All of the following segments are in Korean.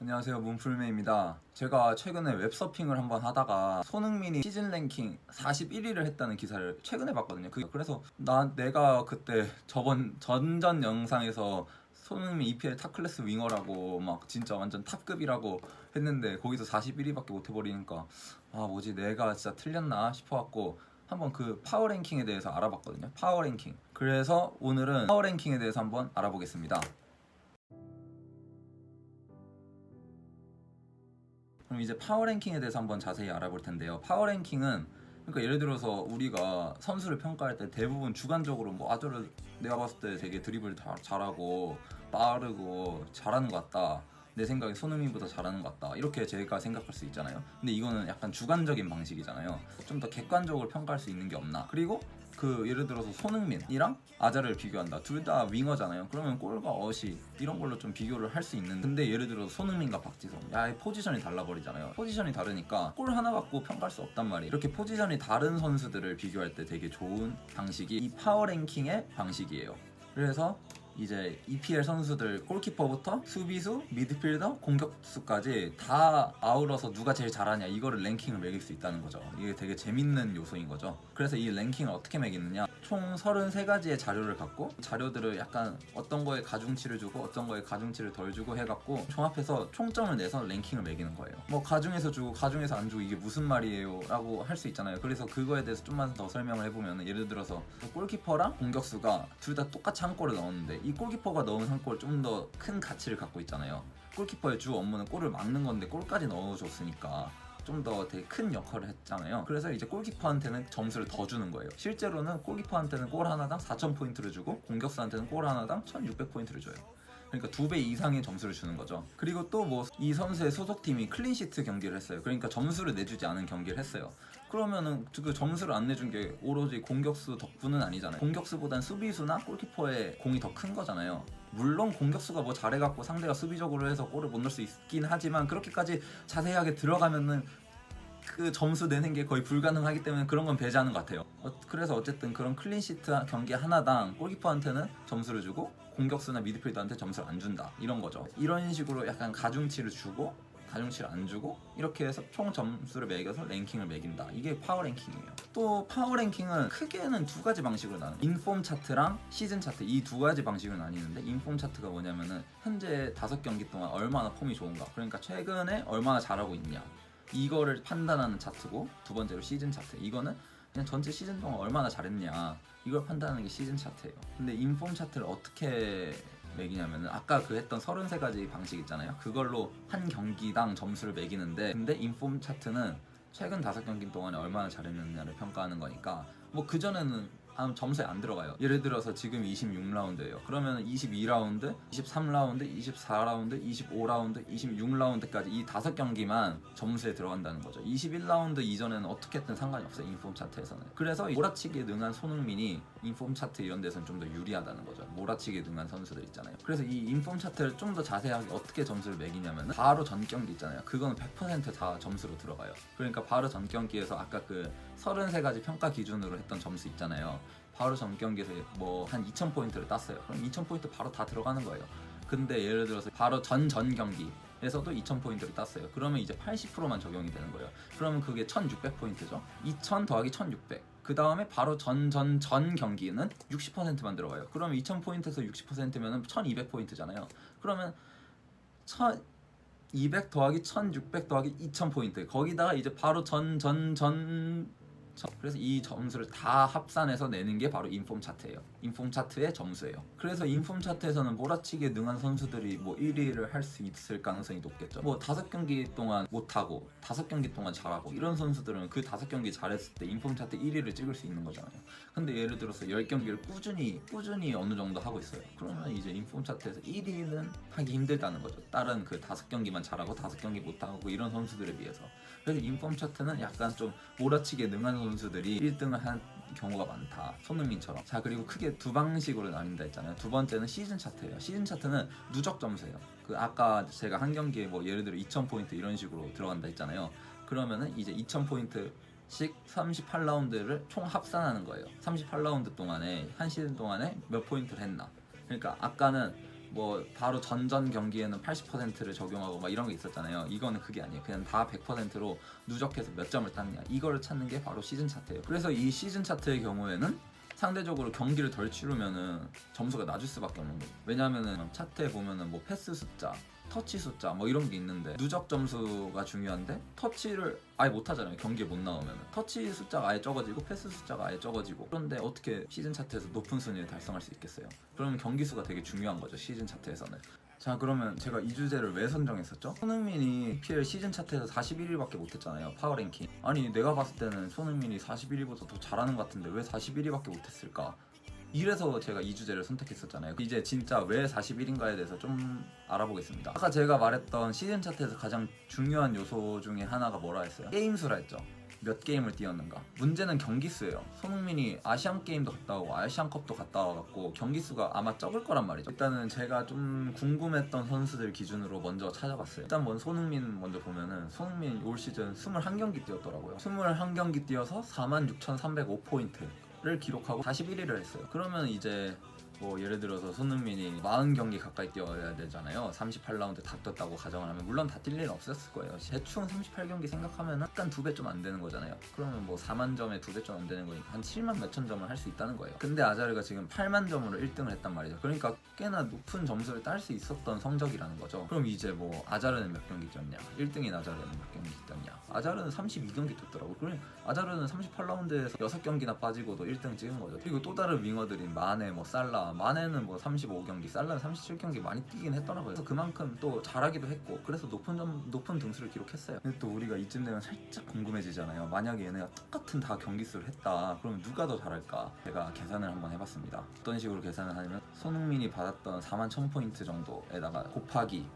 안녕하세요, 문풀메입니다. 제가 최근에 웹서핑을 한번 하다가 손흥민이 시즌 랭킹 41위를 했다는 기사를 최근에 봤거든요. 그래서 내가 그때 전전 영상에서 손흥민 EPL 탑클래스 윙어라고 막 진짜 완전 탑급이라고 했는데 거기서 41위밖에 못 해버리니까 뭐지, 내가 진짜 틀렸나 싶어갖고 한번 그 파워 랭킹에 대해서 알아봤거든요. 파워 랭킹. 그래서 오늘은 파워 랭킹에 대해서 한번 알아보겠습니다. 그럼 이제 파워 랭킹에 대해서 한번 자세히 알아볼 텐데요. 파워 랭킹은, 그러니까 예를 들어서 우리가 선수를 평가할 때 대부분 주관적으로 아저를 내가 봤을 때 되게 드리블 잘하고 빠르고 잘하는 것 같다, 내 생각에 손흥민보다 잘하는 것 같다, 이렇게 제가 생각할 수 있잖아요. 근데 이거는 약간 주관적인 방식이잖아요. 좀 더 객관적으로 평가할 수 있는 게 없나. 그리고 예를 들어서 손흥민이랑 아자를 비교한다. 둘 다 윙어잖아요. 그러면 골과 어시 이런 걸로 좀 비교를 할 수 있는. 근데 예를 들어서 손흥민과 박지성, 포지션이 달라버리잖아요. 포지션이 다르니까 골 하나 갖고 평가할 수 없단 말이에요. 이렇게 포지션이 다른 선수들을 비교할 때 되게 좋은 방식이 이 파워 랭킹의 방식이에요. 그래서 이제 EPL 선수들 골키퍼부터 수비수, 미드필더, 공격수까지 다 아우러서 누가 제일 잘하냐, 이거를 랭킹을 매길 수 있다는 거죠. 이게 되게 재밌는 요소인 거죠. 그래서 이 랭킹을 어떻게 매기느냐, 총 33가지의 자료를 갖고 자료들을 약간 어떤 거에 가중치를 주고 어떤 거에 가중치를 덜 주고 해갖고 종합해서 총점을 내서 랭킹을 매기는 거예요. 가중에서 주고 가중에서 안 주고 이게 무슨 말이에요 라고 할 수 있잖아요. 그래서 그거에 대해서 좀만 더 설명을 해보면, 예를 들어서 골키퍼랑 공격수가 둘 다 똑같이 한 골을 넣었는데 이 골키퍼가 넣은 한 골 좀 더 큰 가치를 갖고 있잖아요. 골키퍼의 주 업무는 골을 막는 건데 골까지 넣어줬으니까 좀 더 되게 큰 역할을 했잖아요. 그래서 이제 골키퍼한테는 점수를 더 주는 거예요. 실제로는 골키퍼한테는 골 하나당 4,000포인트를 주고 공격수한테는 골 하나당 1,600포인트를 줘요. 그러니까 2배 이상의 점수를 주는 거죠. 그리고 또 이 선수의 소속팀이 클린시트 경기를 했어요. 그러니까 점수를 내주지 않은 경기를 했어요. 그러면은 그 점수를 안 내준 게 오로지 공격수 덕분은 아니잖아요. 공격수보단 수비수나 골키퍼의 공이 더 큰 거잖아요. 물론 공격수가 잘해갖고 상대가 수비적으로 해서 골을 못 넣을 수 있긴 하지만, 그렇게까지 자세하게 들어가면은 그 점수 내는 게 거의 불가능하기 때문에 그런 건 배제하는 것 같아요. 그래서 어쨌든 그런 클린시트 경기 하나당 골키퍼한테는 점수를 주고 공격수나 미드필더한테 점수를 안 준다, 이런 거죠. 이런 식으로 약간 가중치를 주고 가중치를 안 주고 이렇게 해서 총 점수를 매겨서 랭킹을 매긴다, 이게 파워 랭킹이에요. 또 파워 랭킹은 크게는 두 가지 방식으로 나눠요. 인폼 차트랑 시즌 차트, 이 두 가지 방식으로 나뉘는데, 인폼 차트가 뭐냐면은 현재 5경기 동안 얼마나 폼이 좋은가, 그러니까 최근에 얼마나 잘하고 있냐, 이거를 판단하는 차트고, 두 번째로 시즌 차트, 이거는 그냥 전체 시즌 동안 얼마나 잘했냐, 이걸 판단하는 게 시즌 차트예요. 근데 인폼 차트를 어떻게 매기냐면은 아까 했던 33가지 방식 있잖아요. 그걸로 한 경기당 점수를 매기는데, 근데 인폼 차트는 최근 5경기 동안에 얼마나 잘했느냐를 평가하는 거니까 그전에는 점수에 안 들어가요. 예를 들어서 지금 26라운드예요. 그러면 22라운드, 23라운드, 24라운드, 25라운드, 26라운드까지 이 5경기만 점수에 들어간다는 거죠. 21라운드 이전에는 어떻게든 상관이 없어요, 인폼 차트에서는. 그래서 몰아치기에 능한 손흥민이 인폼 차트 이런 데서는 좀 더 유리하다는 거죠. 몰아치기에 능한 선수들 있잖아요. 그래서 이 인폼 차트를 좀 더 자세하게 어떻게 점수를 매기냐면, 바로 전 경기 있잖아요. 그건 100% 다 점수로 들어가요. 그러니까 바로 전 경기에서 아까 33가지 평가 기준으로 했던 점수 있잖아요. 바로 전 경기에서 한 2,000포인트를 땄어요. 그럼 2,000포인트 바로 다 들어가는 거예요. 근데 예를 들어서 바로 전 경기에서도 2,000포인트를 땄어요. 그러면 이제 80%만 적용이 되는 거예요. 그러면 그게 1,600포인트죠. 2,000 더하기 1,600. 그 다음에 바로 전 경기는 60%만 들어가요. 그러면 2,000포인트에서 60%면은 1,200포인트잖아요. 그러면 200 더하기 1600 더하기 2000포인트, 거기다가 이제 바로 그래서 이 점수를 다 합산해서 내는 게 바로 인폼 차트예요. 인폼 차트의 점수예요. 그래서 인폼 차트에서는 몰아치기에 능한 선수들이 1위를 할 수 있을 가능성이 높겠죠. 5경기 동안 못하고 5경기 동안 잘하고 이런 선수들은 그 5경기 잘했을 때 인폼 차트 1위를 찍을 수 있는 거잖아요. 근데 예를 들어서 10경기를 꾸준히 어느 정도 하고 있어요. 그러면 이제 인폼 차트에서 1위는 하기 힘들다는 거죠. 다른 5경기만 잘하고 5경기 못하고 이런 선수들에 비해서. 그래서 인폼 차트는 약간 좀 몰아치기에 능한 선수들이 1등을 한 경우가 많다, 손흥민처럼. 자, 그리고 크게 두 방식으로 나뉜다 했잖아요. 두 번째는 시즌 차트예요. 시즌 차트는 누적 점수예요. 아까 제가 한 경기에 예를 들어 2,000포인트 이런 식으로 들어간다 했잖아요. 그러면은 이제 2,000포인트씩 38라운드를 총 합산하는 거예요. 38라운드 동안에, 한 시즌 동안에 몇 포인트를 했나. 그러니까 아까는 뭐 바로 전전 경기에는 80%를 적용하고 막 이런 게 있었잖아요. 이거는 그게 아니에요. 그냥 다 100%로 누적해서 몇 점을 땄냐 이거를 찾는 게 바로 시즌 차트예요. 그래서 이 시즌 차트의 경우에는 상대적으로 경기를 덜 치르면은 점수가 낮을 수밖에 없는 거예요. 왜냐면은 차트에 보면은 뭐 패스 숫자, 터치 숫자 뭐 이런 게 있는데 누적 점수가 중요한데 터치를 아예 못 하잖아요. 경기에 못 나오면 터치 숫자가 아예 적어지고 패스 숫자가 아예 적어지고 그런데 어떻게 시즌 차트에서 높은 순위를 달성할 수 있겠어요? 그러면 경기 수가 되게 중요한 거죠. 시즌 차트에서는. 자 그러면 제가 이 주제를 왜 선정했었죠? 손흥민이 EPL 시즌 차트에서 41위밖에 못했잖아요. 파워랭킹. 아니 내가 봤을 때는 손흥민이 41위보다 더 잘하는 것 같은데 왜 41위밖에 못했을까? 이래서 제가 이 주제를 선택했었잖아요. 이제 진짜 왜 41인가에 대해서 좀 알아보겠습니다. 아까 제가 말했던 시즌 차트에서 가장 중요한 요소 중에 하나가 뭐라 했어요? 게임 수라 했죠. 몇 게임을 뛰었는가. 문제는 경기 수예요. 손흥민이 아시안 게임도 갔다 오고 아시안컵도 갔다 와갖고 경기 수가 아마 적을 거란 말이죠. 일단은 제가 좀 궁금했던 선수들 기준으로 먼저 찾아봤어요. 일단 손흥민 먼저 보면은 손흥민 올 시즌 21경기 뛰었더라고요. 21경기 뛰어서 46,305포인트 를 기록하고 41위를 했어요. 그러면 이제 뭐 예를 들어서 손흥민이 40경기 가까이 뛰어야 되잖아요. 38라운드 다 떴다고 가정을 하면 물론 다 뛸 일은 없었을 거예요. 대충 38경기 생각하면 약간 2배 좀 안 되는 거잖아요. 그러면 뭐 4만 점에 2배 좀 안 되는 거니까 한 7만 몇천 점을 할 수 있다는 거예요. 근데 아자르가 지금 8만 점으로 1등을 했단 말이죠. 그러니까 꽤나 높은 점수를 딸 수 있었던 성적이라는 거죠. 그럼 이제 뭐 아자르는 몇 경기 뛰었냐? 1등인 아자르는 몇 경기 뛰었냐? 아자르는 32경기 뛰었더라고. 그래 아자르는 38라운드에서 6경기나 빠지고도 1등 찍은 거죠. 그리고 또 다른 윙어들인 마네, 뭐 살라, 마네는 뭐 35경기, 살라는 37경기 많이 뛰긴 했더라고요. 그래서 그만큼 또 잘하기도 했고 그래서 높은 등수를 기록했어요. 근데 또 우리가 이쯤 되면 살짝 궁금해지잖아요. 만약에 얘네가 똑같은 다 경기수를 했다. 그러면 누가 더 잘할까? 제가 계산을 한번 해봤습니다. 어떤 식으로 계산을 하냐면 손흥민이 받았던 41,000포인트 정도에다가 곱하기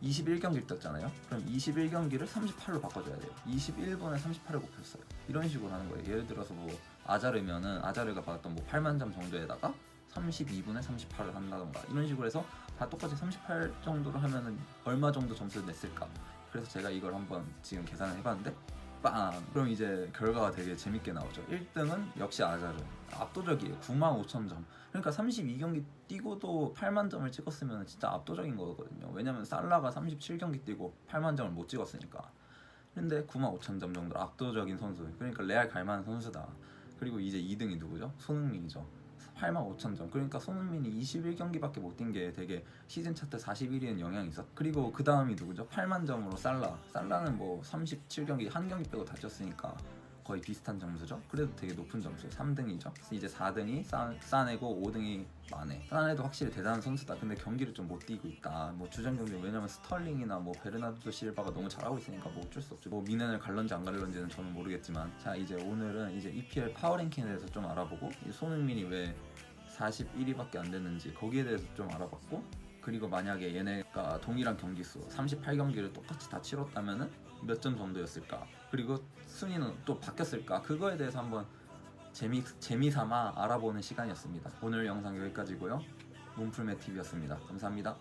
21경기를 떴잖아요. 그럼 21경기를 38로 바꿔줘야 돼요. 21분에 38을 곱했어요. 이런 식으로 하는 거예요. 예를 들어서 뭐 아자르면은 아자르가 받았던 뭐 8만 점 정도에다가 32분에 38을 한다던가 이런 식으로 해서 다 똑같이 38 정도로 하면은 얼마 정도 점수를 냈을까? 그래서 제가 이걸 한번 지금 계산을 해봤는데 빵! 그럼 이제 결과가 되게 재밌게 나오죠. 1등은 역시 아자르. 압도적이에요. 95,000점. 그러니까 32경기 뛰고도 8만 점을 찍었으면 진짜 압도적인 거거든요. 왜냐면 살라가 37경기 뛰고 8만 점을 못 찍었으니까. 근데 95,000점 정도 압도적인 선수. 그러니까 레알 갈만한 선수다. 그리고 이제 2등이 누구죠? 손흥민이죠. 85,000점. 그러니까 손흥민이 21경기밖에 못 뛴 게 되게 시즌 차트 41위엔 영향이 있었. 그리고 그 다음이 누구죠? 8만 점으로 살라. 살라는 뭐 37경기 한 경기 빼고 다 쪘으니까 거의 비슷한 점수죠. 그래도 되게 높은 점수. 3등이죠. 이제 4등이 싸네고 5등이 마네. 싸네도 확실히 대단한 선수다. 근데 경기를 좀 못 뛰고 있다. 뭐 주전 경기 왜냐면 스털링이나 뭐 베르나르도 실바가 너무 잘하고 있으니까 뭐 어쩔 수 없죠. 뭐 미넨을 갈런지 안 갈런지는 저는 모르겠지만 자 이제 오늘은 이제 EPL 파워랭킹에 대해서 좀 알아보고 손흥민이 왜 41위밖에 안 됐는지 거기에 대해서 좀 알아봤고 그리고 만약에 얘네가 동일한 경기수 38경기를 똑같이 다 치렀다면은 몇 점 정도였을까? 그리고 순위는 또 바뀌었을까? 그거에 대해서 한번 재미삼아 알아보는 시간이었습니다. 오늘 영상 여기까지고요. 문풀메TV였습니다. 감사합니다.